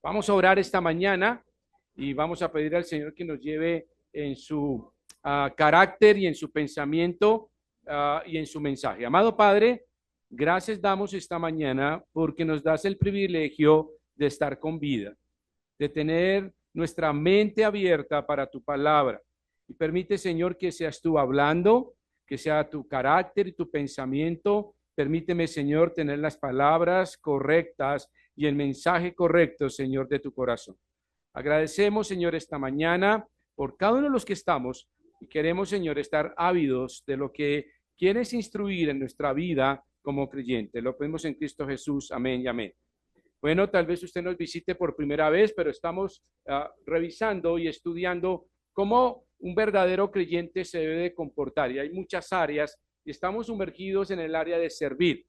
Vamos a orar esta mañana y vamos a pedir al Señor que nos lleve en su carácter y en su pensamiento y en su mensaje. Amado Padre, gracias damos esta mañana porque nos das el privilegio de estar con vida, de tener nuestra mente abierta para tu palabra. Y permite, Señor, que seas tú hablando, que sea tu carácter y tu pensamiento. Permíteme, Señor, tener las palabras correctas y el mensaje correcto, Señor, de tu corazón. Agradecemos, Señor, esta mañana por cada uno de los que estamos y queremos, Señor, estar ávidos de lo que quieres instruir en nuestra vida como creyente. Lo pedimos en Cristo Jesús. Amén y amén. Bueno, tal vez usted nos visite por primera vez, pero estamos revisando y estudiando cómo un verdadero creyente se debe de comportar. Y hay muchas áreas y estamos sumergidos en el área de servir.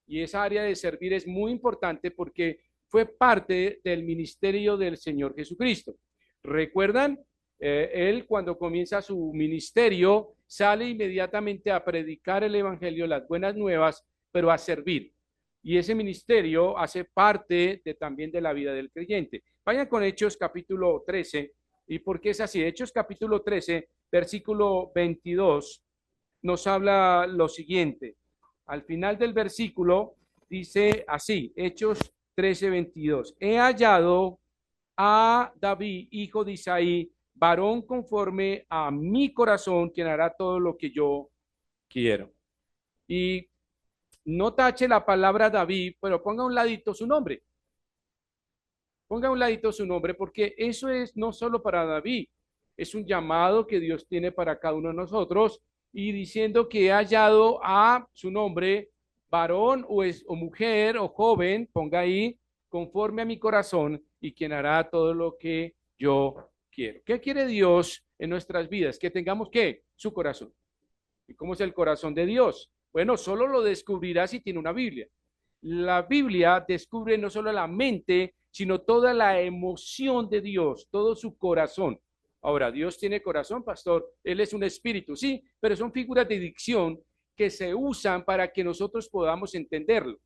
Y esa área de servir es muy importante porque fue parte del ministerio del Señor Jesucristo. ¿Recuerdan? Él cuando comienza su ministerio sale inmediatamente a predicar el Evangelio, las buenas nuevas, pero a servir. Y ese ministerio hace parte también de la vida del creyente. Vayan con Hechos capítulo 13. ¿Y por qué es así? Hechos capítulo 13, versículo 22, nos habla lo siguiente. Al final del versículo dice así, Hechos 13:22. He hallado a David, hijo de Isaí, varón conforme a mi corazón, quien hará todo lo que yo quiero. Y no tache la palabra David, pero ponga a un ladito su nombre. Ponga a un ladito su nombre, porque eso es no solo para David, es un llamado que Dios tiene para cada uno de nosotros y diciendo que he hallado a su nombre, varón o mujer o joven, ponga ahí, conforme a mi corazón y quien hará todo lo que yo quiero. ¿Qué quiere Dios en nuestras vidas? Que tengamos ¿qué? Su corazón. ¿Y cómo es el corazón de Dios? Bueno, solo lo descubrirá si tiene una Biblia. La Biblia descubre no solo la mente, sino toda la emoción de Dios, todo su corazón. Ahora, Dios tiene corazón, pastor. Él es un espíritu, sí, pero son figuras de dicción que se usan para que nosotros podamos entenderlo.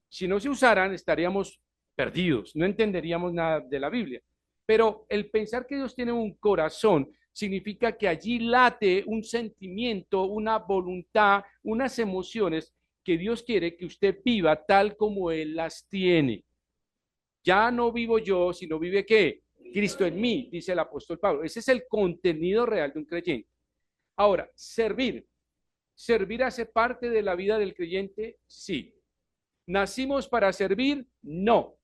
Si no se usaran, estaríamos perdidos, no entenderíamos nada de la Biblia. Pero el pensar que Dios tiene un corazón significa que allí late un sentimiento, una voluntad, unas emociones que Dios quiere que usted viva tal como Él las tiene. Ya no vivo yo, sino vive ¿qué? Cristo en mí, dice el apóstol Pablo. Ese es el contenido real de un creyente. Ahora, servir. ¿Servir hace parte de la vida del creyente? Sí. ¿Nacimos para servir? No.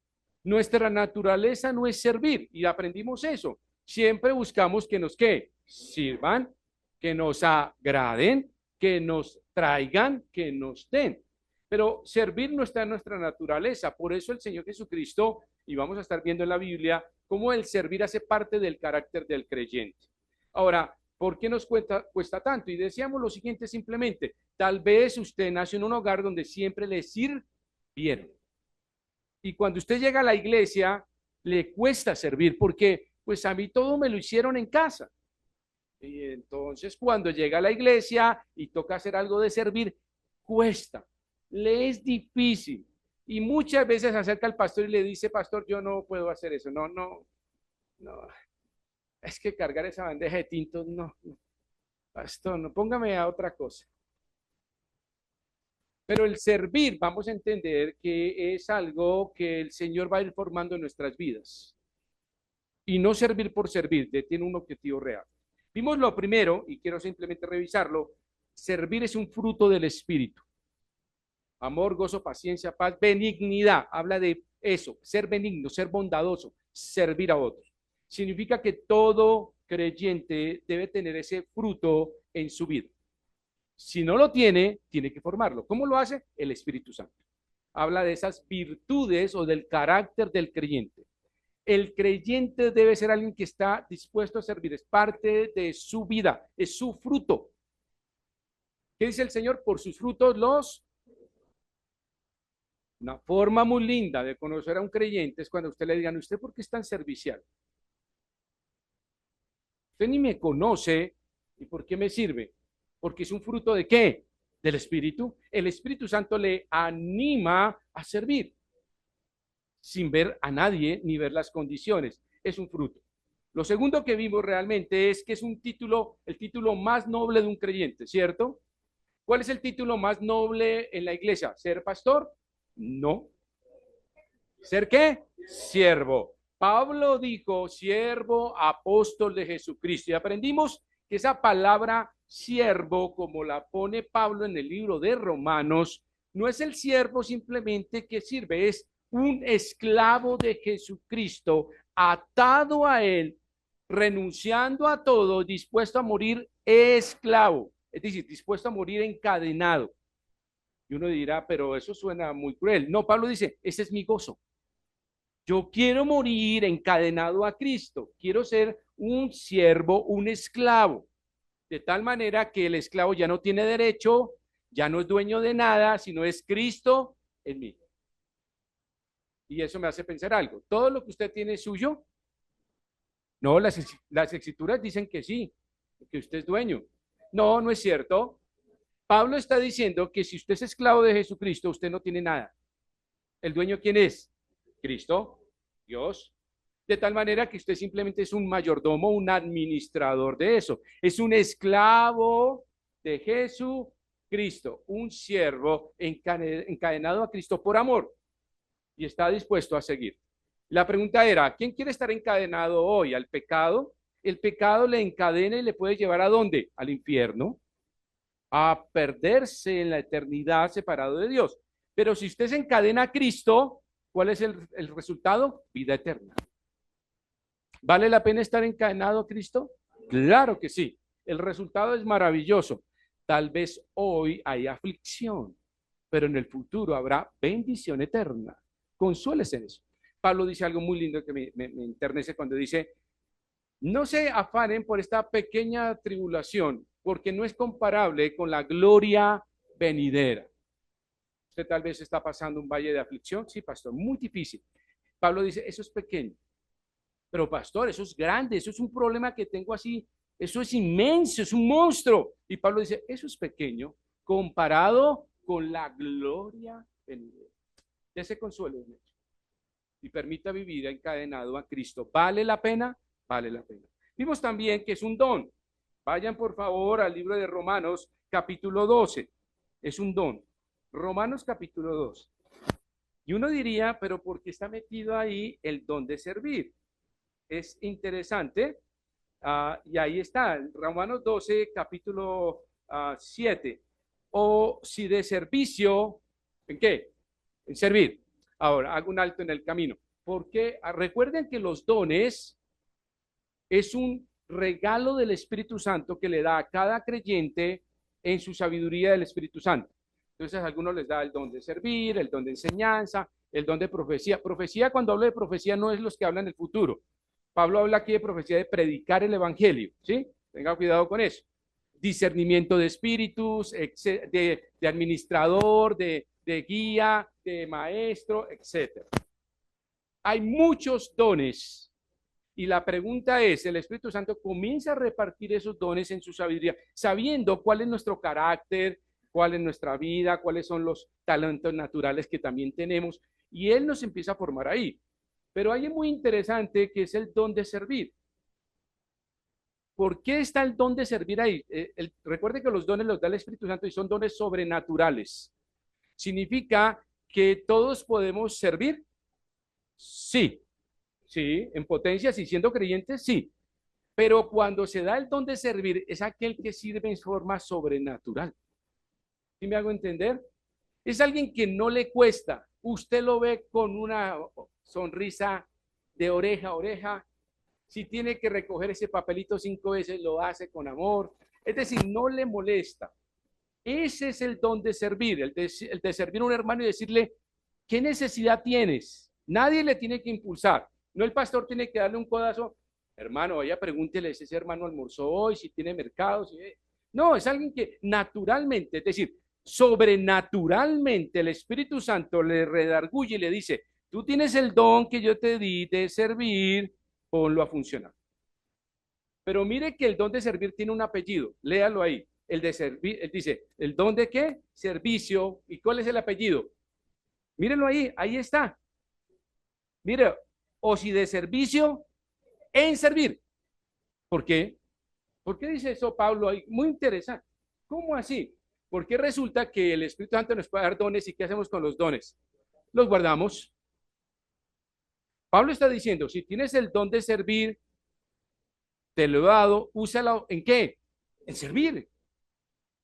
Nuestra naturaleza no es servir y aprendimos eso. Siempre buscamos que nos ¿qué? Sirvan, que nos agraden, que nos traigan, que nos den. Pero servir no está en nuestra naturaleza. Por eso el Señor Jesucristo, y vamos a estar viendo en la Biblia, cómo el servir hace parte del carácter del creyente. Ahora, ¿por qué nos cuesta tanto? Y decíamos lo siguiente simplemente, tal vez usted nació en un hogar donde siempre le sirvieron. Y cuando usted llega a la iglesia, le cuesta servir porque pues a mí todo me lo hicieron en casa. Y entonces cuando llega a la iglesia y toca hacer algo de servir, cuesta, le es difícil. Y muchas veces se acerca al pastor y le dice, pastor, yo no puedo hacer eso. No, no, no. Es que cargar esa bandeja de tintos, no, no. Pastor, no, póngame a otra cosa. Pero el servir, vamos a entender que es algo que el Señor va a ir formando en nuestras vidas. Y no servir por servir, tiene un objetivo real. Vimos lo primero, y quiero simplemente revisarlo, servir es un fruto del Espíritu. Amor, gozo, paciencia, paz, benignidad. Habla de eso, ser benigno, ser bondadoso, servir a otros. Significa que todo creyente debe tener ese fruto en su vida. Si no lo tiene, tiene que formarlo. ¿Cómo lo hace? El Espíritu Santo. Habla de esas virtudes o del carácter del creyente. El creyente debe ser alguien que está dispuesto a servir, es parte de su vida, es su fruto. ¿Qué dice el Señor? Por sus frutos los... Una forma muy linda de conocer a un creyente es cuando usted le digan, ¿usted por qué es tan servicial? Usted ni me conoce, ¿y por qué me sirve? Porque es un fruto de ¿qué? Del Espíritu. El Espíritu Santo le anima a servir. sin ver a nadie ni ver las condiciones. Es un fruto. Lo segundo que vimos realmente es que es un título, el título más noble de un creyente, ¿cierto? ¿Cuál es el título más noble en la iglesia? ¿Ser pastor? No. ¿Ser qué? Siervo. Pablo dijo, siervo, apóstol de Jesucristo. Y aprendimos que esa palabra siervo, como la pone Pablo en el libro de Romanos, no es el siervo simplemente que sirve, es un esclavo de Jesucristo, atado a él, renunciando a todo, dispuesto a morir esclavo, es decir, dispuesto a morir encadenado. Y uno dirá, pero eso suena muy cruel. No, Pablo dice, ese es mi gozo. Yo quiero morir encadenado a Cristo. Quiero ser un siervo, un esclavo. De tal manera que el esclavo ya no tiene derecho, ya no es dueño de nada, sino es Cristo en mí. Y eso me hace pensar algo. ¿Todo lo que usted tiene es suyo? No, las escrituras dicen que sí, que usted es dueño. No, no es cierto. Pablo está diciendo que si usted es esclavo de Jesucristo, usted no tiene nada. ¿El dueño quién es? Cristo, Dios. De tal manera que usted simplemente es un mayordomo, un administrador de eso. Es un esclavo de Jesucristo, un siervo encadenado a Cristo por amor y está dispuesto a seguir. La pregunta era, ¿quién quiere estar encadenado hoy? ¿Al pecado? El pecado le encadena y le puede llevar ¿a dónde? Al infierno, a perderse en la eternidad separado de Dios. Pero si usted se encadena a Cristo, ¿cuál es el resultado? Vida eterna. ¿Vale la pena estar encadenado a Cristo? Claro que sí. El resultado es maravilloso. Tal vez hoy hay aflicción, pero en el futuro habrá bendición eterna. Consuélese en eso. Pablo dice algo muy lindo que me enternece cuando dice, no se afanen por esta pequeña tribulación, porque no es comparable con la gloria venidera. Usted tal vez está pasando un valle de aflicción. Sí, pastor, muy difícil. Pablo dice, eso es pequeño. Pero pastor, eso es grande, eso es un problema que tengo así, eso es inmenso, es un monstruo. Y Pablo dice, eso es pequeño comparado con la gloria venidera. Dese consuelo en eso y permita vivir encadenado a Cristo. ¿Vale la pena? Vale la pena. Vimos también que es un don. Vayan por favor al libro de Romanos capítulo 12. Es un don. Romanos capítulo 2. Y uno diría, pero ¿por qué está metido ahí el don de servir? Es interesante. Y ahí está, Romanos 12, capítulo 7. O si de servicio, ¿en qué? En servir. Ahora, hago un alto en el camino. Porque recuerden que los dones es un regalo del Espíritu Santo que le da a cada creyente en su sabiduría del Espíritu Santo. Entonces, a algunos les da el don de servir, el don de enseñanza, el don de profecía. Profecía, cuando hablo de profecía, no es los que hablan el futuro. Pablo habla aquí de profecía de predicar el evangelio, ¿sí? Tenga cuidado con eso. Discernimiento de espíritus, de administrador, de guía, de maestro, etc. Hay muchos dones y la pregunta es, el Espíritu Santo comienza a repartir esos dones en su sabiduría, sabiendo cuál es nuestro carácter, cuál es nuestra vida, cuáles son los talentos naturales que también tenemos, y Él nos empieza a formar ahí. Pero hay muy interesante que es el don de servir. ¿Por qué está el don de servir ahí? Recuerde que los dones los da el Espíritu Santo y son dones sobrenaturales. ¿Significa que todos podemos servir? Sí, sí, en potencia, sí, siendo creyentes, sí. Pero cuando se da el don de servir, es aquel que sirve en forma sobrenatural. ¿Sí me hago entender? Es alguien que no le cuesta. Usted lo ve con una sonrisa de oreja a oreja. Si tiene que recoger ese papelito 5 veces, lo hace con amor. Es decir, no le molesta. Ese es el don de servir, el de servir a un hermano y decirle, ¿qué necesidad tienes? Nadie le tiene que impulsar. No el pastor tiene que darle un codazo. Hermano, vaya, pregúntele si ese hermano almorzó hoy, si tiene mercado. No, es alguien que naturalmente, es decir, sobrenaturalmente el Espíritu Santo le redarguye y le dice, tú tienes el don que yo te di de servir, ponlo a funcionar. Pero mire que el don de servir tiene un apellido, léalo ahí. El de servir, él dice, ¿el don de qué? Servicio. ¿Y cuál es el apellido? Mírenlo ahí, ahí está. Mire, o si de servicio en servir. ¿Por qué? ¿Por qué dice eso Pablo ahí? Muy interesante. ¿Cómo así? Porque resulta que el Espíritu Santo nos puede dar dones y ¿qué hacemos con los dones? Los guardamos. Pablo está diciendo, si tienes el don de servir, te lo he dado, úsalo ¿en qué? En servir.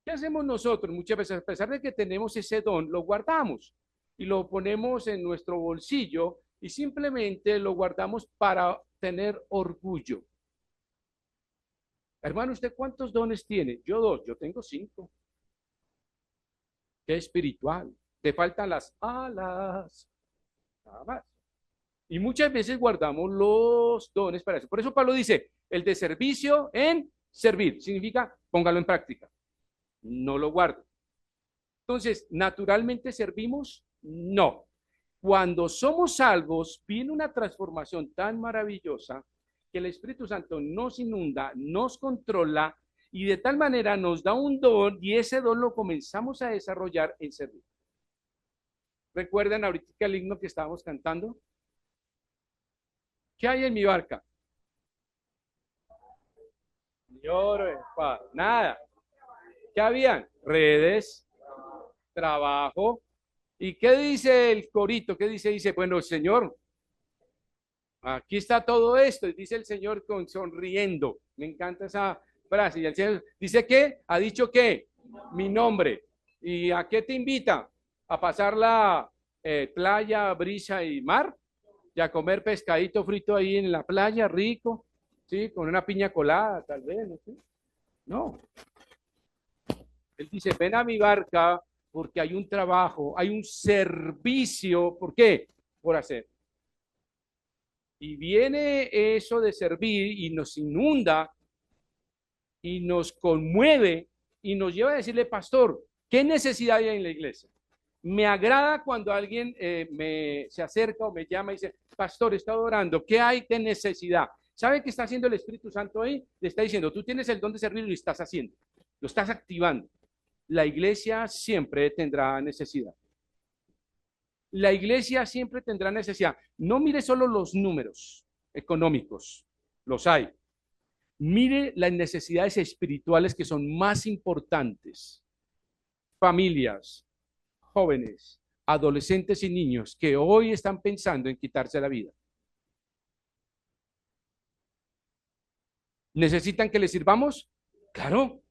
¿Qué hacemos nosotros? Muchas veces, a pesar de que tenemos ese don, lo guardamos y lo ponemos en nuestro bolsillo y simplemente lo guardamos para tener orgullo. Hermano, ¿usted cuántos dones tiene? Yo dos, yo tengo 5. Qué espiritual. Te faltan las alas. Nada más. Y muchas veces guardamos los dones para eso. Por eso Pablo dice, el de servicio en servir. Significa, póngalo en práctica. No lo guardo. Entonces, ¿naturalmente servimos? No. Cuando somos salvos, viene una transformación tan maravillosa que el Espíritu Santo nos inunda, nos controla y de tal manera nos da un don y ese don lo comenzamos a desarrollar en servir. ¿Recuerdan ahorita el himno que estábamos cantando? ¿Qué hay en mi barca? Ni oro, espada, nada. ¿Qué habían? Redes, trabajo. ¿Y qué dice el corito? ¿Qué dice? Dice, bueno, Señor, aquí está todo esto. Y dice el Señor con sonriendo. Me encanta esa frase. Y el Señor dice que, ha dicho que, mi nombre. ¿Y a qué te invita? A pasar la playa, brisa y mar. Y a comer pescadito frito ahí en la playa, rico. ¿Sí? Con una piña colada, tal vez. No sé. No. Él dice, ven a mi barca porque hay un trabajo, hay un servicio. ¿Por qué? Por hacer. Y viene eso de servir y nos inunda y nos conmueve y nos lleva a decirle, pastor, ¿qué necesidad hay en la iglesia? Me agrada cuando alguien se acerca o me llama y dice, pastor, he estado orando, ¿qué hay de necesidad? ¿Sabe qué está haciendo el Espíritu Santo ahí? Le está diciendo, tú tienes el don de servir y lo estás haciendo, lo estás activando. La iglesia siempre tendrá necesidad. La iglesia siempre tendrá necesidad. No mire solo los números económicos, los hay. Mire las necesidades espirituales que son más importantes. Familias, jóvenes, adolescentes y niños que hoy están pensando en quitarse la vida. ¿Necesitan que les sirvamos? Claro.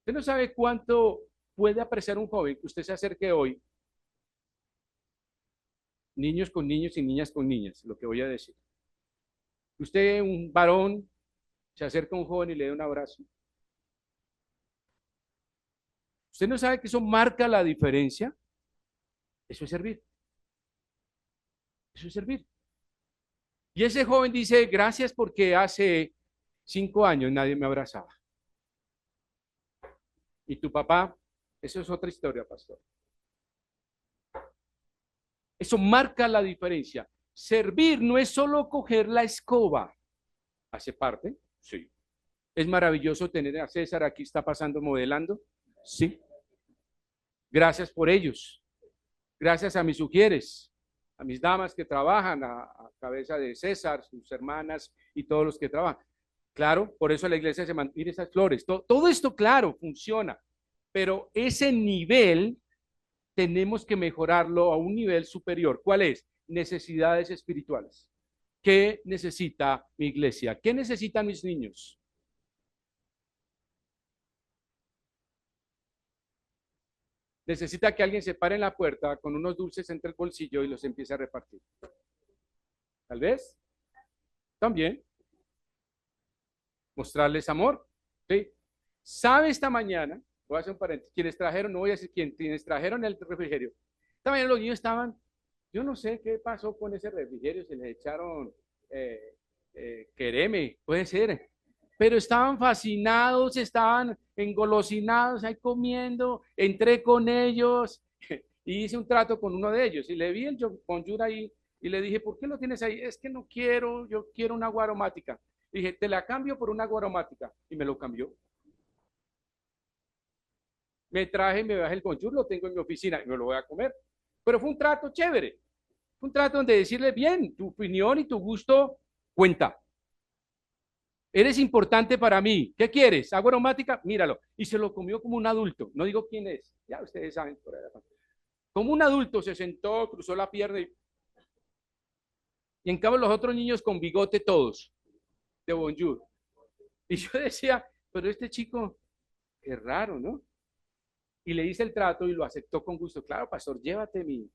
Usted no sabe cuánto puede apreciar un joven que usted se acerque hoy. Niños con niños y niñas con niñas, lo que voy a decir. Usted, un varón, se acerca a un joven y le da un abrazo. ¿Usted no sabe que eso marca la diferencia? Eso es servir. Eso es servir. Y ese joven dice, gracias porque hace 5 años nadie me abrazaba. Y tu papá, eso es otra historia, pastor. Eso marca la diferencia. Servir no es solo coger la escoba. ¿Hace parte? Sí. Es maravilloso tener a César aquí, está pasando modelando. Sí. Gracias por ellos. Gracias a mis sugieres, a mis damas que trabajan a cabeza de César, sus hermanas y todos los que trabajan. Claro, por eso la iglesia se mantiene esas flores. Todo esto, claro, funciona, pero ese nivel tenemos que mejorarlo a un nivel superior. ¿Cuál es? Necesidades espirituales. ¿Qué necesita mi iglesia? ¿Qué necesitan mis niños? Necesita que alguien se pare en la puerta con unos dulces entre el bolsillo y los empiece a repartir. Tal vez. También. Mostrarles amor. ¿Sí? ¿Sabe esta mañana? Voy a hacer un paréntesis. Quienes trajeron, no voy a decir quién, quienes trajeron el refrigerio. Esta mañana los niños estaban, yo no sé qué pasó con ese refrigerio, se les echaron quereme, puede ser, pero estaban fascinados, estaban engolosinados ahí comiendo, entré con ellos y hice un trato con uno de ellos y le vi el bonjour ahí y le dije, ¿por qué lo tienes ahí? Es que no quiero, yo quiero una agua aromática. Dije, te la cambio por una agua aromática y me lo cambió. Me traje, me bajé el bonjour, lo tengo en mi oficina y me lo voy a comer. Pero fue un trato chévere. Un trato donde decirle, bien, tu opinión y tu gusto cuenta. Eres importante para mí. ¿Qué quieres? ¿Agua aromática? Míralo. Y se lo comió como un adulto. No digo quién es. Ya ustedes saben por ahí. Como un adulto se sentó, cruzó la pierna y en cambio los otros niños con bigote todos, de bonjour. Y yo decía, pero este chico, qué raro, ¿no? Y le hice el trato y lo aceptó con gusto. Claro, pastor, llévate mi.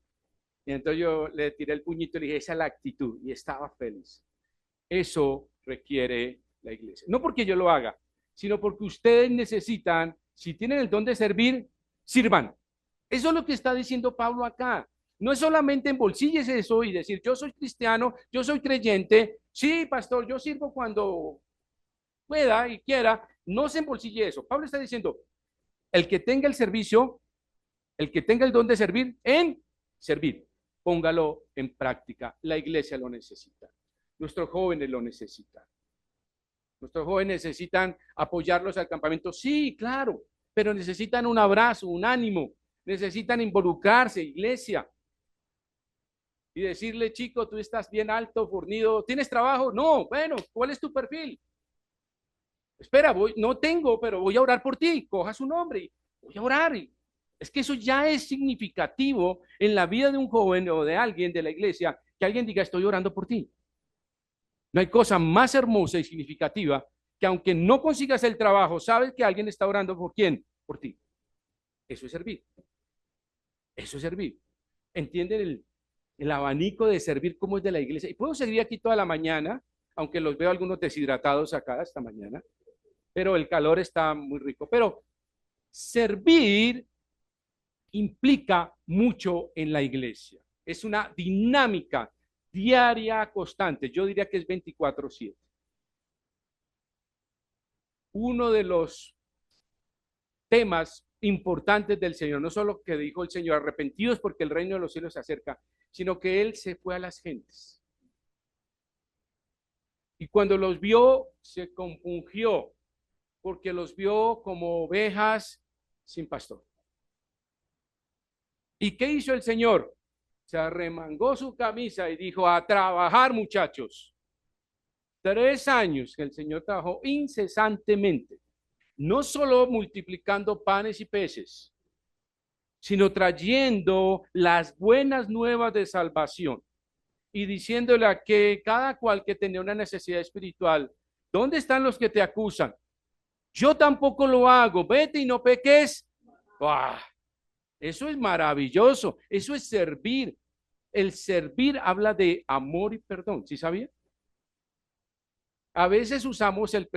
Y entonces yo le tiré el puñito y le dije, esa es la actitud. Y estaba feliz. Eso requiere la iglesia. No porque yo lo haga, sino porque ustedes necesitan, si tienen el don de servir, sirvan. Eso es lo que está diciendo Pablo acá. No es solamente embolsilles eso y decir, yo soy cristiano, yo soy creyente. Sí, pastor, yo sirvo cuando pueda y quiera. No se embolsille eso. Pablo está diciendo, el que tenga el servicio, el que tenga el don de servir, en servir, póngalo en práctica. La iglesia lo necesita. Nuestros jóvenes lo necesitan. Nuestros jóvenes necesitan apoyarlos al campamento. Sí, claro, pero necesitan un abrazo, un ánimo. Necesitan involucrarse, iglesia. Y decirle, chico, tú estás bien alto, fornido. ¿Tienes trabajo? No, bueno, ¿cuál es tu perfil? Espera, no tengo, pero voy a orar por ti. Coja su nombre y voy a orar. Es que eso ya es significativo en la vida de un joven o de alguien de la iglesia, que alguien diga, estoy orando por ti. No hay cosa más hermosa y significativa que aunque no consigas el trabajo, sabes que alguien está orando por quién, por ti. Eso es servir. Eso es servir. ¿Entienden el abanico de servir como es de la iglesia? Y puedo seguir aquí toda la mañana, aunque los veo algunos deshidratados acá esta mañana, pero el calor está muy rico. Pero servir implica mucho en la iglesia. Es una dinámica diaria, constante. Yo diría que es 24/7. Uno de los temas importantes del Señor, no solo que dijo el Señor, arrepentidos porque el reino de los cielos se acerca, sino que Él se fue a las gentes. Y cuando los vio, se compungió, porque los vio como ovejas sin pastor. ¿Y qué hizo el Señor? Se arremangó su camisa y dijo, a trabajar, muchachos. 3 años que el Señor trabajó incesantemente, no solo multiplicando panes y peces, sino trayendo las buenas nuevas de salvación y diciéndole a que cada cual que tenía una necesidad espiritual, ¿dónde están los que te acusan? Yo tampoco lo hago, vete y no peques. ¡Bah! Eso es maravilloso, eso es servir. El servir habla de amor y perdón, ¿sí sabía? A veces usamos el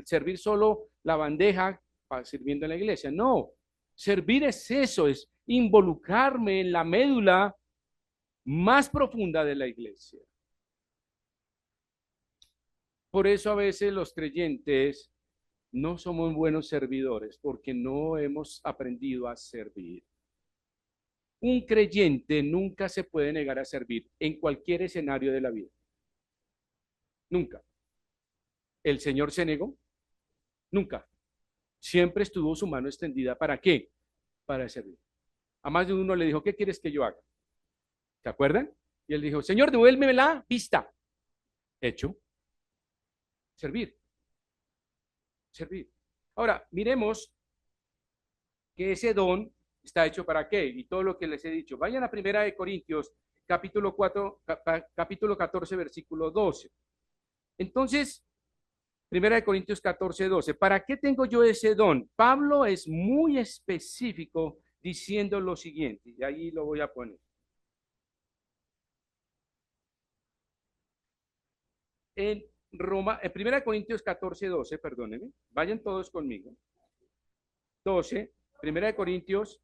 servir solo la bandeja para sirviendo en la iglesia. No, servir es eso, es involucrarme en la médula más profunda de la iglesia. Por eso a veces los creyentes no somos buenos servidores porque no hemos aprendido a servir. Un creyente nunca se puede negar a servir en cualquier escenario de la vida. Nunca. ¿El Señor se negó? Nunca. Siempre estuvo su mano extendida. ¿Para qué? Para servir. A más de uno le dijo, ¿qué quieres que yo haga? ¿Se acuerdan? Y él dijo, Señor, devuélveme la vista. Hecho. Servir. Servir. Ahora, miremos que ese don está hecho para qué y todo lo que les he dicho. Vayan a Primera de Corintios, capítulo 4, capítulo 14, versículo 12. Entonces, Primera de Corintios 14, 12. ¿Para qué tengo yo ese don? Pablo es muy específico diciendo lo siguiente, y ahí lo voy a poner. En Roma, en Primera de Corintios 14, 12, perdónenme, vayan todos conmigo. 12, Primera de Corintios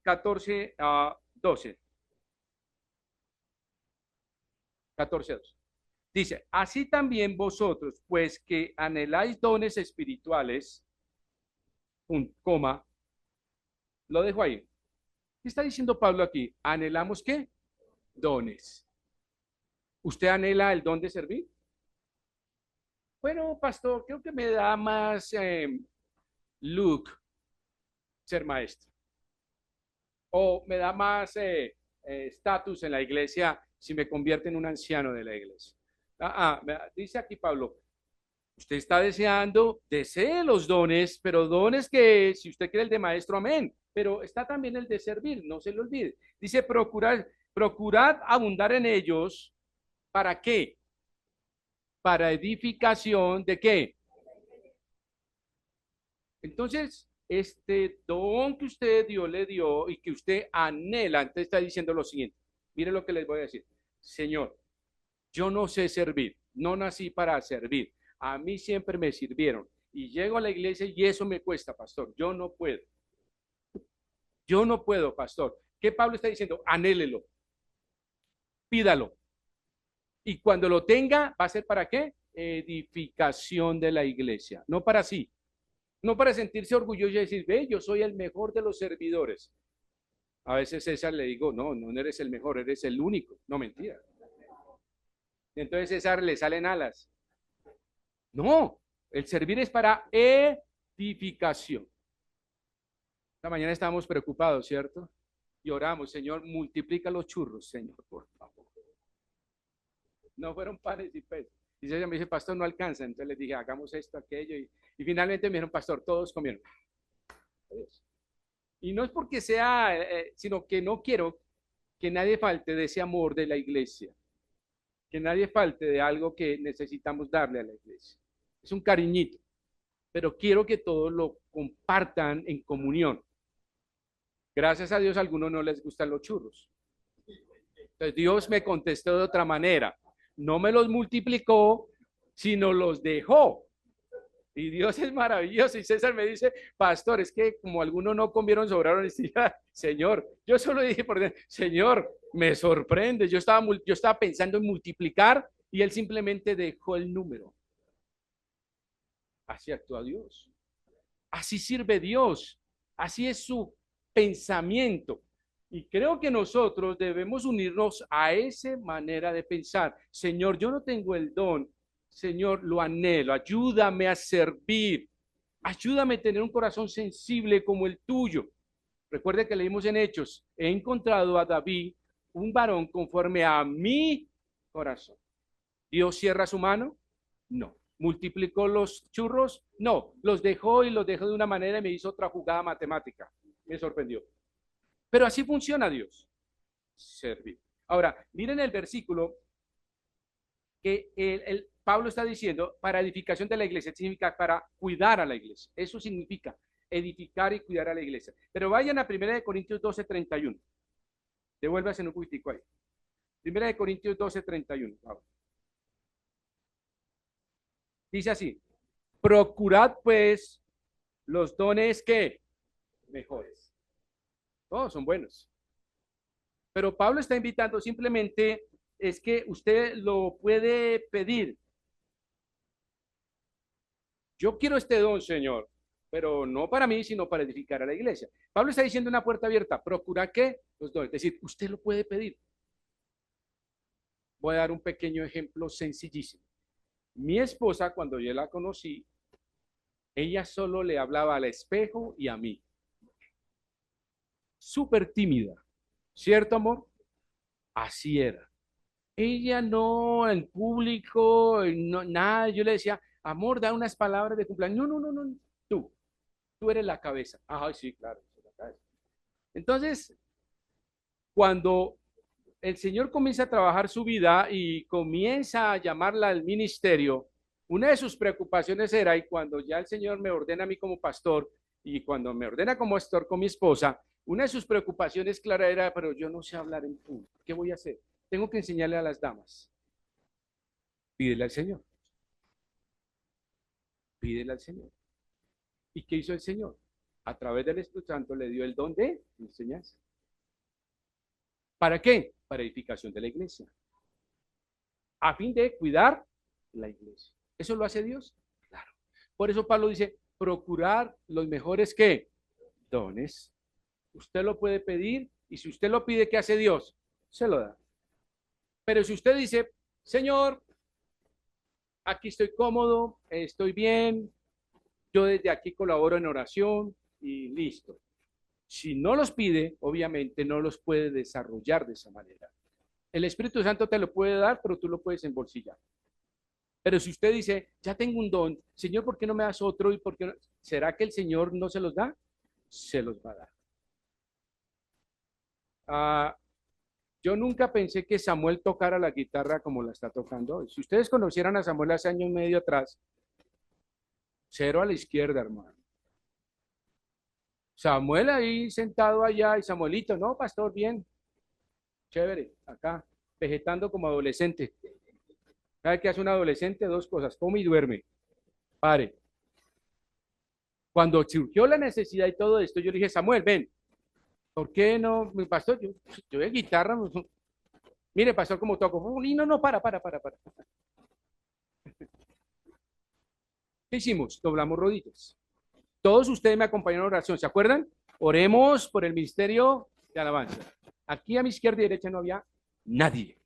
14, 12. 14, 12. Dice, así también vosotros, pues que anheláis dones espirituales, un coma, lo dejo ahí. ¿Qué está diciendo Pablo aquí? ¿Anhelamos qué? Dones. ¿Usted anhela el don de servir? Bueno, pastor, creo que me da más look ser maestro. O me da más estatus en la iglesia si me convierte en un anciano de la iglesia. Dice aquí Pablo, usted está deseando, desee los dones, pero dones que si usted quiere el de maestro, amén, pero está también el de servir, no se le olvide. Dice, procurad abundar en ellos, ¿para qué? Para edificación de qué. Entonces, este don que usted Dios le dio y que usted anhela, entonces está diciendo lo siguiente. Mire lo que les voy a decir. Señor, yo no sé servir, no nací para servir. A mí siempre me sirvieron y llego a la iglesia y eso me cuesta, pastor. Yo no puedo. Yo no puedo, pastor. ¿Qué Pablo está diciendo? Anhélelo, pídalo. Y cuando lo tenga, ¿va a ser para qué? Edificación de la iglesia, no para sí. No para sentirse orgulloso y decir, ve, yo soy el mejor de los servidores. A veces César le digo, no, no eres el mejor, eres el único. No, mentira. Entonces César le salen alas. No, el servir es para edificación. Esta mañana estábamos preocupados, ¿cierto? Y oramos, Señor, multiplica los churros, Señor, por favor. No fueron panes y peces. Y ella me dice, pastor, no alcanza. Entonces les dije, hagamos esto, aquello. Y finalmente me dijeron, pastor, todos comieron. Adiós. Y no es porque sea, sino que no quiero que nadie falte de ese amor de la iglesia, que nadie falte de algo que necesitamos darle a la iglesia. Es un cariñito, pero quiero que todos lo compartan en comunión. Gracias a Dios a algunos no les gustan los churros. Entonces Dios me contestó de otra manera. No me los multiplicó, sino los dejó. Y Dios es maravilloso. Y César me dice, pastor, es que como algunos no comieron, sobraron. Y decía, Señor, yo solo dije por dentro, Señor, me sorprende. Yo estaba pensando en multiplicar y él simplemente dejó el número. Así actúa Dios. Así sirve Dios. Así es su pensamiento. Y creo que nosotros debemos unirnos a esa manera de pensar. Señor, yo no tengo el don. Señor, lo anhelo. Ayúdame a servir. Ayúdame a tener un corazón sensible como el tuyo. Recuerde que leímos en Hechos, he encontrado a David, un varón conforme a mi corazón. ¿Dios cierra su mano? No. ¿Multiplicó los churros? No. Los dejó y los dejó de una manera y me hizo otra jugada matemática. Me sorprendió. Pero así funciona Dios. Servir. Ahora, miren el versículo que Pablo está diciendo, para edificación de la iglesia, significa para cuidar a la iglesia. Eso significa edificar y cuidar a la iglesia. Pero vayan a 1 Corintios 12:31. Devuélvase un poquitico ahí. 1 Corintios 12:31. Dice así, procurad pues los dones que mejores. Todos son buenos. Pero Pablo está invitando simplemente es que usted lo puede pedir. Yo quiero este don, Señor, pero no para mí, sino para edificar a la iglesia. Pablo está diciendo una puerta abierta, procura que los dones. Es decir, usted lo puede pedir. Voy a dar un pequeño ejemplo sencillísimo. Mi esposa, cuando yo la conocí, ella solo le hablaba al espejo y a mí. Súper tímida, ¿cierto, amor? Así era. Ella no, en público, no, nada. Yo le decía, amor, da unas palabras de cumpleaños. No, no, no, no, tú eres la cabeza. Ay, sí, claro, la cabeza. Entonces, cuando el Señor comienza a trabajar su vida y comienza a llamarla al ministerio, una de sus preocupaciones era, y cuando ya el Señor me ordena a mí como pastor, y cuando me ordena como pastor con mi esposa, una de sus preocupaciones clara era, pero yo no sé hablar en público, ¿qué voy a hacer? Tengo que enseñarle a las damas. Pídele al Señor. Pídele al Señor. ¿Y qué hizo el Señor? A través del Espíritu Santo le dio el don de enseñanza. ¿Para qué? Para edificación de la iglesia. A fin de cuidar la iglesia. ¿Eso lo hace Dios? Claro. Por eso Pablo dice, procurar los mejores ¿qué? Dones. Usted lo puede pedir y si usted lo pide, ¿qué hace Dios? Se lo da. Pero si usted dice, Señor, aquí estoy cómodo, estoy bien, yo desde aquí colaboro en oración y listo. Si no los pide, obviamente no los puede desarrollar de esa manera. El Espíritu Santo te lo puede dar, pero tú lo puedes embolsillar. Pero si usted dice, ya tengo un don, Señor, ¿por qué no me das otro? ¿Y por qué no? ¿Será que el Señor no se los da? Se los va a dar. Ah, yo nunca pensé que Samuel tocara la guitarra como la está tocando hoy. Si ustedes conocieran a Samuel hace año y medio atrás, cero a la izquierda, hermano. Samuel ahí sentado allá y Samuelito, no, pastor, bien, chévere, acá, vegetando como adolescente. ¿Sabe qué hace un adolescente? Dos cosas, come y duerme. Pare. Cuando surgió la necesidad y todo esto, yo le dije, Samuel, ven, ¿por qué no, mi pastor? Yo de guitarra, mire, pastor, como toco. Y no, no, para. ¿Qué hicimos? Doblamos rodillas. Todos ustedes me acompañaron en oración, ¿se acuerdan? Oremos por el ministerio de alabanza. Aquí a mi izquierda y derecha no había nadie.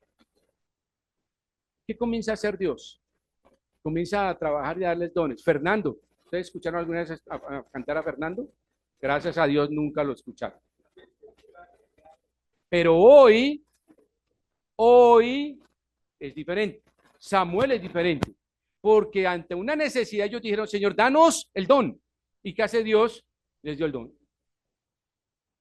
¿Qué comienza a hacer Dios? Comienza a trabajar y a darles dones. Fernando, ¿ustedes escucharon alguna vez a cantar a Fernando? Gracias a Dios nunca lo escucharon. Pero hoy es diferente. Samuel es diferente. Porque ante una necesidad ellos dijeron, Señor, danos el don. ¿Y qué hace Dios? Les dio el don.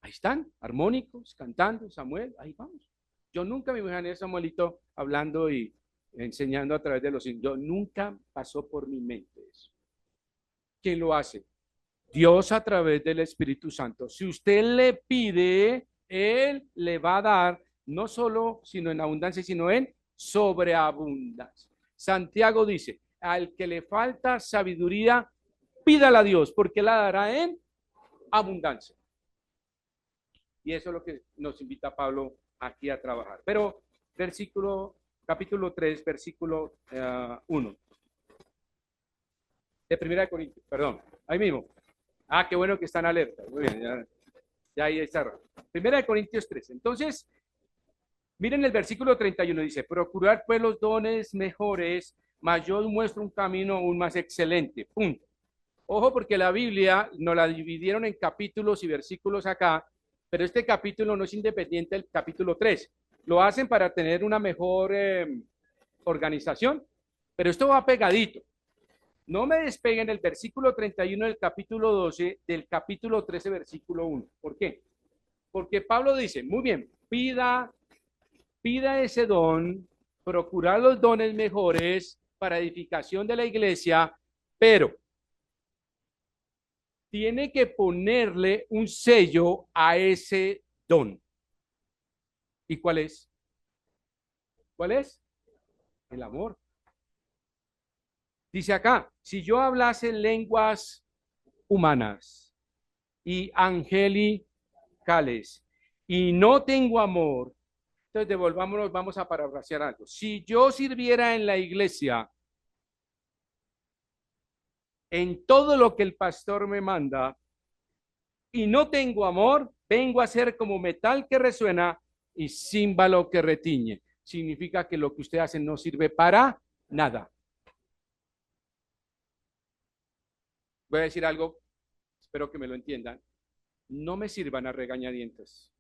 Ahí están, armónicos, cantando, Samuel, ahí vamos. Yo nunca me imaginé a Samuelito hablando y enseñando a través de los... Yo nunca pasó por mi mente eso. ¿Quién lo hace? Dios a través del Espíritu Santo. Si usted le pide, Él le va a dar no solo, sino en abundancia, sino en sobreabundancia. Santiago dice, al que le falta sabiduría, pídala a Dios, porque la dará en abundancia. Y eso es lo que nos invita Pablo aquí a trabajar. Pero capítulo 3, versículo 1. De Primera de Corintios, perdón, ahí mismo. Ah, qué bueno que están alerta. Muy bien, ya ahí está. Primera de Corintios 3. Entonces, miren el versículo 31, dice, procurar pues los dones mejores, mas yo muestro un camino aún más excelente. Punto. Ojo, porque la Biblia nos la dividieron en capítulos y versículos acá, pero este capítulo no es independiente del capítulo 3. Lo hacen para tener una mejor organización, pero esto va pegadito. No me despeguen el versículo 31 del capítulo 12 del capítulo 13, versículo 1. ¿Por qué? Porque Pablo dice, muy bien, pida ese don, procurar los dones mejores para edificación de la iglesia, pero tiene que ponerle un sello a ese don. ¿Y cuál es? ¿Cuál es? El amor. Dice acá, si yo hablase lenguas humanas y angelicales y no tengo amor, entonces devolvámonos, vamos a parafrasear algo. Si yo sirviera en la iglesia en todo lo que el pastor me manda y no tengo amor, vengo a ser como metal que resuena y címbalo que retiñe. Significa que lo que usted hace no sirve para nada. Voy a decir algo, espero que me lo entiendan. No me sirvan a regañadientes.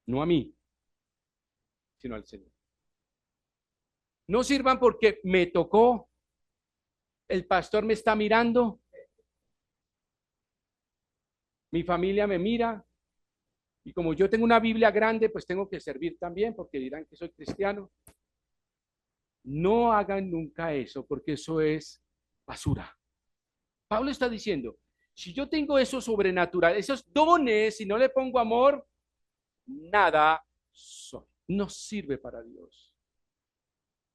No a mí, sino al Señor. No sirvan porque me tocó, el pastor me está mirando, mi familia me mira, y como yo tengo una Biblia grande, pues tengo que servir también, porque dirán que soy cristiano. No hagan nunca eso, porque eso es basura. Pablo está diciendo, si yo tengo eso sobrenatural, esos dones, si no le pongo amor, nada soy. No sirve para Dios.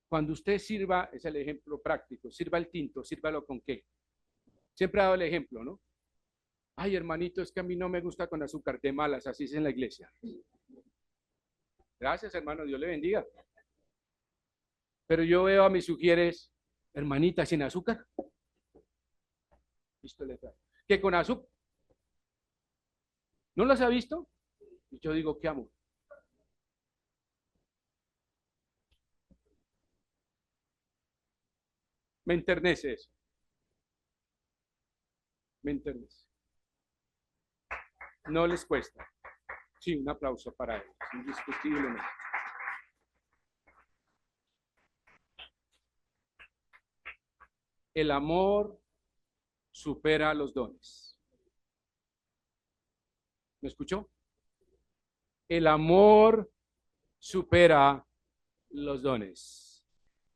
Cuando usted sirva, es el ejemplo práctico, sirva el tinto, sírvalo con qué. Siempre he dado el ejemplo, ¿no? Ay, hermanito, es que a mí no me gusta con azúcar, de malas, así es en la iglesia. Gracias, hermano, Dios le bendiga. Pero yo veo a mis sugieres, hermanita, sin azúcar. Listo, le trae. Que con azúcar. ¿No las ha visto? Y yo digo, ¿qué amo? Me enternece eso. Me enternece. No les cuesta. Sí, un aplauso para ellos, indiscutiblemente. El amor supera los dones. ¿Me escuchó? El amor supera los dones.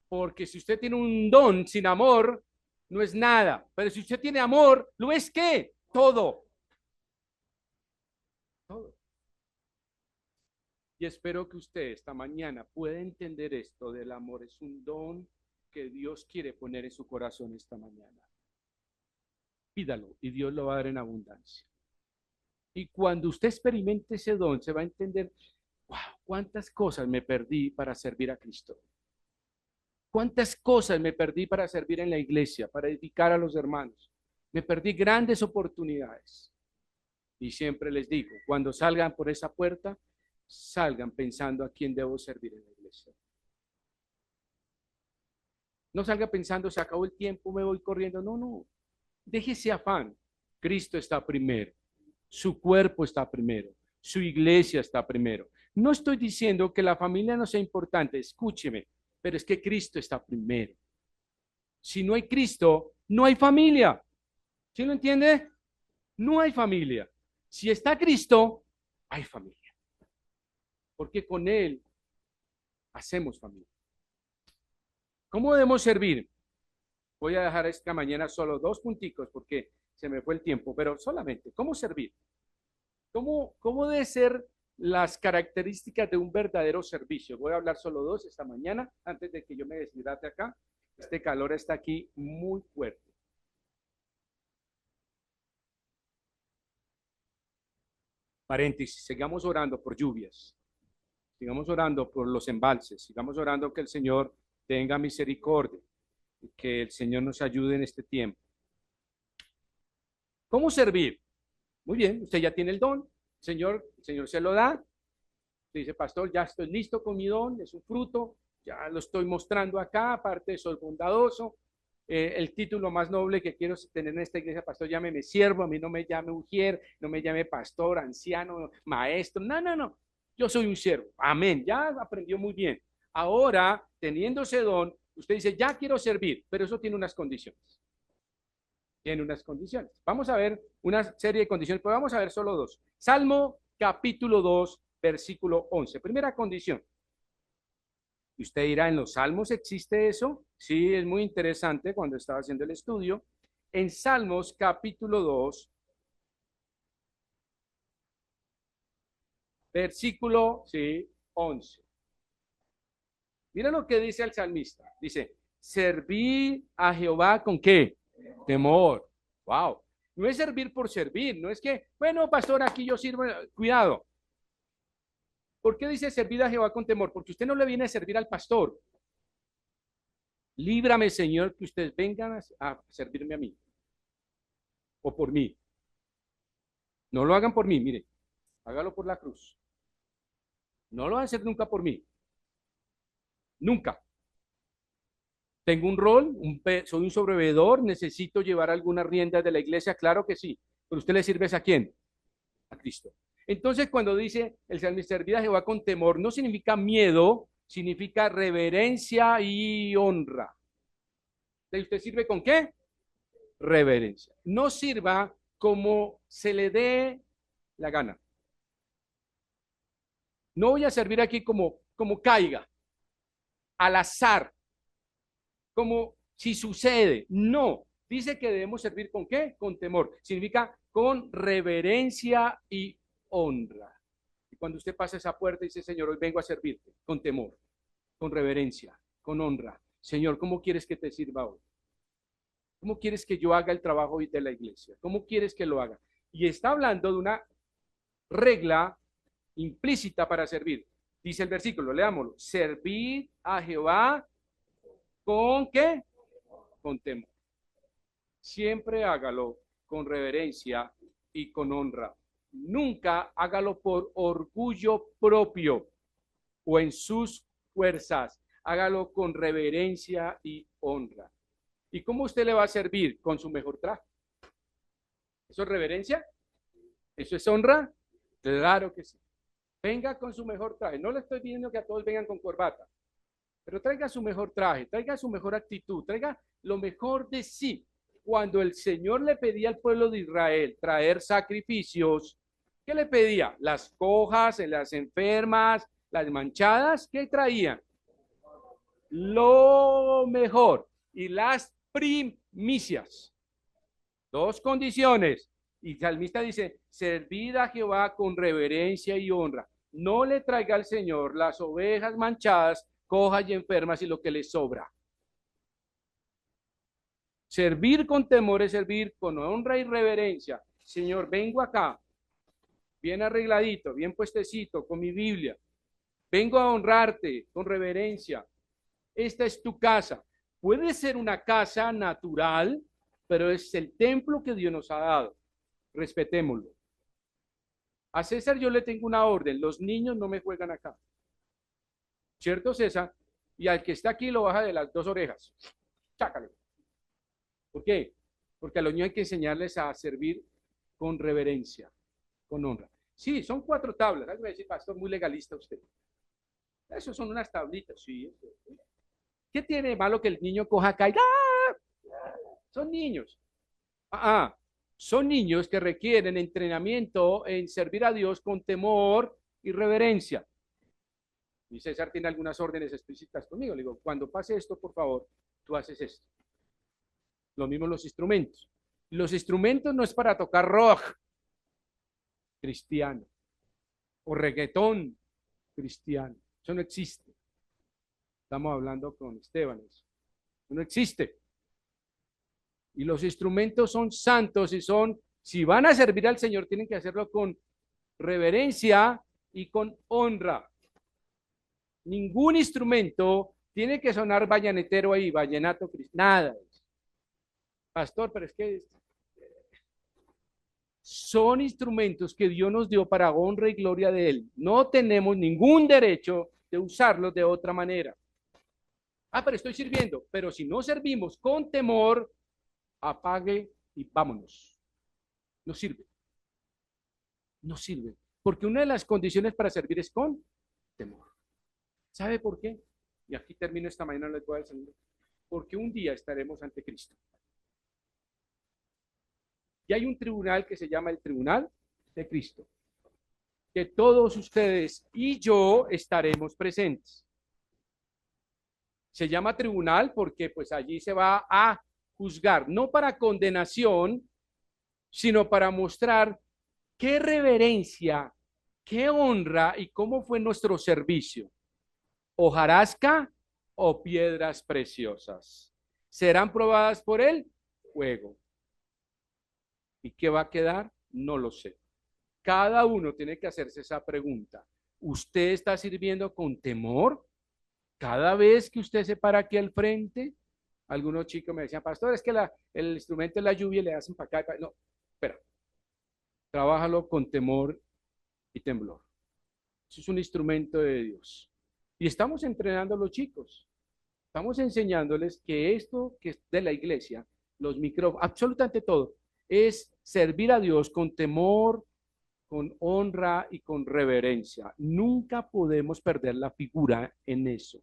Porque si usted tiene un don sin amor, no es nada. Pero si usted tiene amor, ¿lo es qué? Todo. Todo. Y espero que usted esta mañana pueda entender esto del amor. Es un don que Dios quiere poner en su corazón esta mañana. Pídalo y Dios lo va a dar en abundancia. Y cuando usted experimente ese don, se va a entender, wow, cuántas cosas me perdí para servir a Cristo. Cuántas cosas me perdí para servir en la iglesia, para edificar a los hermanos. Me perdí grandes oportunidades. Y siempre les digo, cuando salgan por esa puerta, salgan pensando a quién debo servir en la iglesia. No salga pensando, se acabó el tiempo, me voy corriendo. No, no. Deje ese afán. Cristo está primero. Su cuerpo está primero. Su iglesia está primero. No estoy diciendo que la familia no sea importante, escúcheme, pero es que Cristo está primero. Si no hay Cristo, no hay familia. ¿Sí lo entiende? No hay familia. Si está Cristo, hay familia. Porque con Él hacemos familia. ¿Cómo debemos servir? Voy a dejar esta mañana solo 2 punticos porque se me fue el tiempo, pero solamente, ¿cómo servir? ¿Cómo debe ser las características de un verdadero servicio? Voy a hablar solo 2 esta mañana antes de que yo me deshidrate acá. Este calor está aquí muy fuerte. Paréntesis, sigamos orando por lluvias, sigamos orando por los embalses, sigamos orando que el Señor tenga misericordia y que el Señor nos ayude en este tiempo. ¿Cómo servir? Muy bien, usted ya tiene el don, el Señor se lo da. Usted dice, pastor, ya estoy listo con mi don, es un fruto, ya lo estoy mostrando acá, aparte soy bondadoso. El título más noble que quiero tener en esta iglesia, pastor, llámeme siervo, a mí no me llame ujier, no me llame pastor, anciano, maestro, no, no, no, yo soy un siervo, amén, ya aprendió muy bien. Ahora, teniendo ese don, usted dice, ya quiero servir, pero eso tiene unas condiciones. Tiene unas condiciones. Vamos a ver una serie de condiciones, pero vamos a ver solo 2. Salmo capítulo 2, versículo 11. Primera condición. Y usted dirá, ¿en los Salmos existe eso? Sí, es muy interesante cuando estaba haciendo el estudio. En Salmos capítulo 2, versículo, sí, 11. Mira lo que dice el salmista. Dice, serví a Jehová con qué? Temor. Wow. No es servir por servir, no es que, bueno, pastor, aquí yo sirvo. Cuidado. ¿Por qué dice servir a Jehová con temor? Porque usted no le viene a servir al pastor. Líbrame, Señor, que ustedes vengan a servirme a mí o por mí. No lo hagan por mí, mire, hágalo por la cruz. No lo van a hacer nunca por mí. Nunca. Tengo un rol, soy un sobrevedor, necesito llevar algunas riendas de la iglesia, claro que sí. Pero usted le sirve a quién? A Cristo. Entonces, cuando dice el salmista, servir a Jehová con temor, no significa miedo, significa reverencia y honra. ¿Usted sirve con qué? Reverencia. No sirva como se le dé la gana. No voy a servir aquí como caiga, al azar, como si sucede. No. Dice que debemos servir con qué? Con temor. Significa con reverencia y honra. Y cuando usted pasa esa puerta y dice, Señor, hoy vengo a servirte con temor, con reverencia, con honra. Señor, ¿cómo quieres que te sirva hoy? ¿Cómo quieres que yo haga el trabajo hoy de la iglesia? ¿Cómo quieres que lo haga? Y está hablando de una regla implícita para servir. Dice el versículo, leámoslo. Servir a Jehová con ¿qué? Con temor. Siempre hágalo con reverencia y con honra. Nunca hágalo por orgullo propio o en sus fuerzas. Hágalo con reverencia y honra. ¿Y cómo usted le va a servir? Con su mejor traje. ¿Eso es reverencia? ¿Eso es honra? Claro que sí. Venga con su mejor traje. No le estoy pidiendo que a todos vengan con corbata, pero traiga su mejor traje, traiga su mejor actitud, traiga lo mejor de sí. Cuando el Señor le pedía al pueblo de Israel traer sacrificios, ¿qué le pedía? Las cojas, las enfermas, las manchadas, ¿qué traían? Lo mejor y las primicias. Dos condiciones. Y el salmista dice, servid a Jehová con reverencia y honra. No le traiga al Señor las ovejas manchadas, cojas y enfermas y lo que le sobra. Servir con temor es servir con honra y reverencia. Señor, vengo acá, bien arregladito, bien puestecito, con mi Biblia. Vengo a honrarte con reverencia. Esta es tu casa. Puede ser una casa natural, pero es el templo que Dios nos ha dado. Respetémoslo. A César yo le tengo una orden. Los niños no me juegan acá. ¿Cierto, César? Y al que está aquí lo baja de las dos orejas. Chácalo. ¿Por qué? Porque a los niños hay que enseñarles a servir con reverencia, con honra. Sí, son 4 tablas. Alguien me dice, pastor, muy legalista usted. Eso son unas tablitas, sí. ¿Qué tiene de malo que el niño coja acá y ¡ah! Son niños. Son niños que requieren entrenamiento en servir a Dios con temor y reverencia. Y César tiene algunas órdenes explícitas conmigo. Le digo, cuando pase esto, por favor, tú haces esto. Lo mismo los instrumentos. Los instrumentos no es para tocar rock cristiano o reggaetón cristiano. Eso no existe. Estamos hablando con Esteban. Eso no existe. Y los instrumentos son santos y son, si van a servir al Señor, tienen que hacerlo con reverencia y con honra. Ningún instrumento tiene que sonar vallenetero ahí, vallenato, nada. Pastor, pero es que son instrumentos que Dios nos dio para honra y gloria de Él. No tenemos ningún derecho de usarlos de otra manera. Pero estoy sirviendo. Pero si no servimos con temor, apague y vámonos. No sirve. No sirve. Porque una de las condiciones para servir es con temor. ¿Sabe por qué? Y aquí termino esta mañana, les voy a decir. Porque un día estaremos ante Cristo. Y hay un tribunal que se llama el Tribunal de Cristo, que todos ustedes y yo estaremos presentes. Se llama tribunal porque pues allí se va a juzgar, no para condenación, sino para mostrar qué reverencia, qué honra y cómo fue nuestro servicio. Hojarasca o piedras preciosas. Serán probadas por el fuego. ¿Y qué va a quedar? No lo sé. Cada uno tiene que hacerse esa pregunta. ¿Usted está sirviendo con temor? Cada vez que usted se para aquí al frente, algunos chicos me decían, pastor, es que el instrumento es la lluvia y le hacen para acá. No, espera. Trabájalo con temor y temblor. Eso es un instrumento de Dios. Y estamos entrenando a los chicos. Estamos enseñándoles que esto que es de la iglesia, los micrófonos, absolutamente todo, es servir a Dios con temor, con honra y con reverencia. Nunca podemos perder la figura en eso.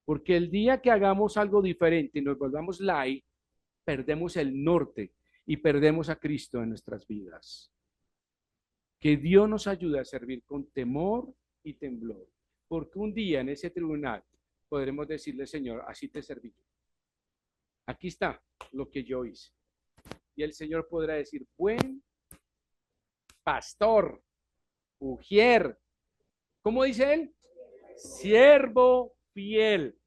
Porque el día que hagamos algo diferente y nos volvamos light, perdemos el norte y perdemos a Cristo en nuestras vidas. Que Dios nos ayude a servir con temor y temblor. Porque un día en ese tribunal podremos decirle, Señor, así te serví. Aquí está lo que yo hice. Y el Señor podrá decir, buen pastor, ujier, ¿cómo dice él? Siervo fiel.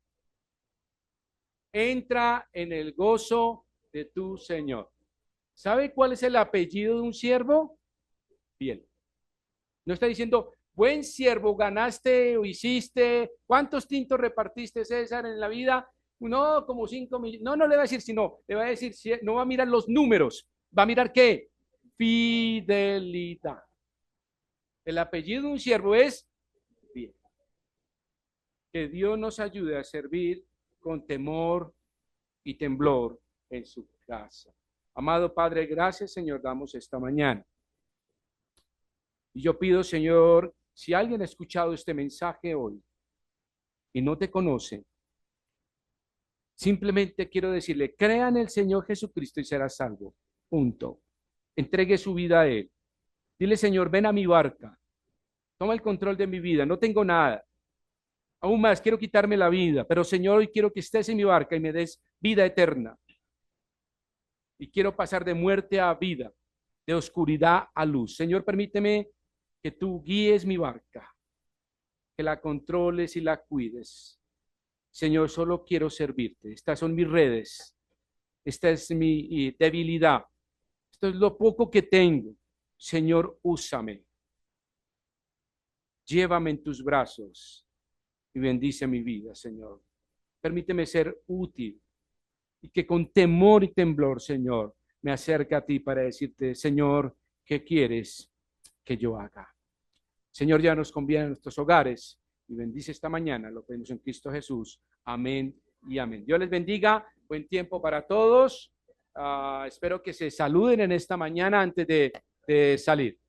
Entra en el gozo de tu Señor. ¿Sabe cuál es el apellido de un siervo? Fiel. No está diciendo, buen siervo, ganaste o hiciste, ¿cuántos tintos repartiste, César, en la vida? No, como 5 millones. No, no le va a decir, sino, le va a decir, no va a mirar los números, va a mirar qué? Fidelidad. El apellido de un siervo es fiel. Que Dios nos ayude a servir con temor y temblor en su casa. Amado Padre, gracias, Señor, damos esta mañana. Y yo pido, Señor, si alguien ha escuchado este mensaje hoy y no te conoce, simplemente quiero decirle, crea en el Señor Jesucristo y será salvo. Punto. Entregue su vida a Él. Dile, Señor, ven a mi barca. Toma el control de mi vida. No tengo nada. Aún más, quiero quitarme la vida. Pero, Señor, hoy quiero que estés en mi barca y me des vida eterna. Y quiero pasar de muerte a vida, de oscuridad a luz. Señor, permíteme que tú guíes mi barca, que la controles y la cuides. Señor, solo quiero servirte. Estas son mis redes. Esta es mi debilidad. Esto es lo poco que tengo. Señor, úsame. Llévame en tus brazos y bendice mi vida, Señor. Permíteme ser útil y que con temor y temblor, Señor, me acerque a ti para decirte, Señor, ¿qué quieres que yo haga? Señor, ya nos conviene en nuestros hogares y bendice esta mañana. Lo pedimos en Cristo Jesús. Amén y amén. Dios les bendiga. Buen tiempo para todos. Espero que se saluden en esta mañana antes de salir.